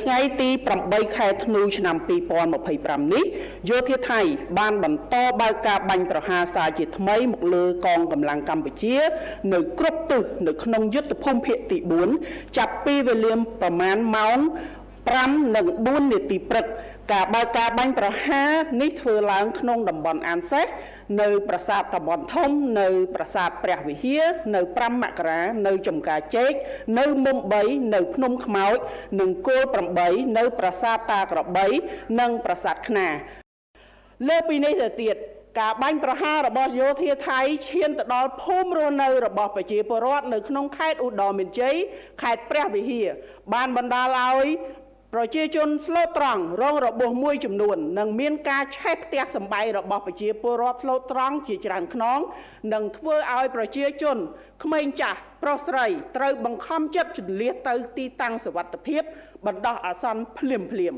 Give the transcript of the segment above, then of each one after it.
ថ្ងៃទី8 ខែធ្នូឆ្នាំ2025នេះយោធាថៃបានបន្តបើកការបាញ់ប្រហារសារជាថ្មីមកលើកងកម្លាំងកម្ពុជានៅគ្រប់ទិសនៅក្នុងយុទ្ធភូមិភាគទី4ចាប់ពីវេលាប្រមាណម៉ោង 5:04 នាទីព្រឹកការបើកការបាញ់ប្រហារនេះធ្វើឡើងក្នុងតំបន់អានសេះនៅប្រាសាទតាម៉ុនធំនៅប្រាសាទព្រះវិហារនៅ5មករានៅចំការជែកនៅមុំ3នៅភ្នំខ្មោចនិងគោល8នៅប្រាសាទតាក្របីនិងប្រាសាទខ្នាលើពីនេះទៅទៀតការបាញ់ប្រហាររបស់យោធាថៃឈានទៅដល់ភូមិរស់នៅរបស់ប្រជាពលរដ្ឋនៅក្នុងខេត្តឧត្តរមានជ័យខេត្តព្រះវិហារបានបណ្ដាលឲ្យប្រជាជនស្លូតត្រង់រងរបួសមួយចំនួននិងមានការឆេះផ្ទះសម្បែងរបស់ប្រជាពលរដ្ឋស្លូតត្រង់ជាច្រើនខ្នងនិងធ្វើឲ្យប្រជាជនក្មេងចាស់ប្រុសស្រីត្រូវបង្ខំចិត្តជម្លៀសទៅទីតាំងសុវត្ថិភាពបណ្ដោះអាសន្នភ្លាម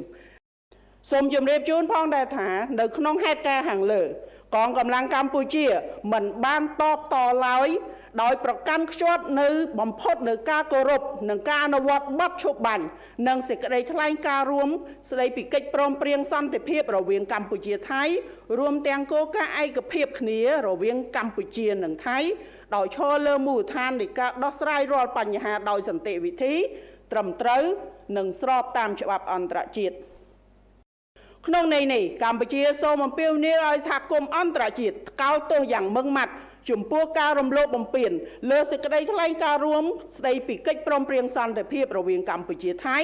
សូមជម្រាបជូនផងដែរថានៅក្នុងហេតុការណ៍ខាងលើកងកម្លាំងកម្ពុជាមិនបានតបតឡើយដោយប្រកាន់ខ្ជាប់នៅបំផុតនៅការគោរពនិងការអនុវត្តបទឈប់បាញ់និងសេចក្តីថ្លែងការណ៍រួមស្តីពីកិច្ចព្រមព្រៀងសន្តិភាពរវាងកម្ពុជាថៃរួមទាំងគោលការណ៍ឯកភាពគ្នារវាងកម្ពុជានិងថៃដោយឈរលើមូលដ្ឋាននៃការដោះស្រាយរាល់បញ្ហាដោយសន្តិវិធីត្រឹមត្រូវនិងស្របតាមច្បាប់អន្តរជាតិក្នុងន័យនេះកម្ពុជាសូមអំពាវនាវឲ្យសហគមន៍អន្តរជាតិថ្កោលទោសយ៉ាងម៉ឺងម៉ាត់ចំពោះការរំលោភបំពានលើសេចក្តីថ្លែងការណ៍រួមស្តីពីកិច្ចព្រមព្រៀងសន្តិភាពរវាងកម្ពុជាថៃ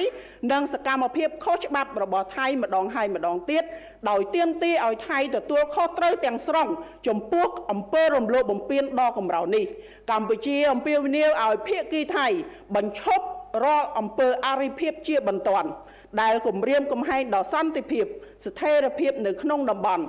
និងសកម្មភាពខុសច្បាប់របស់ថៃម្ដងហើយម្ដងទៀតដោយទាមទារឲ្យថៃទទួលខុសត្រូវទាំងស្រុងចំពោះអំពើរំលោភបំពានដ៏កម្រៅនេះកម្ពុជាអំពាវនាវឲ្យភាគីថៃបញ្ឈប់រាល់អំពើអរិភាពជាបន្ទាន់ដែលគំរាមកំហែងដល់សន្តិភាពស្ថិរភាពនៅក្នុងតំបន់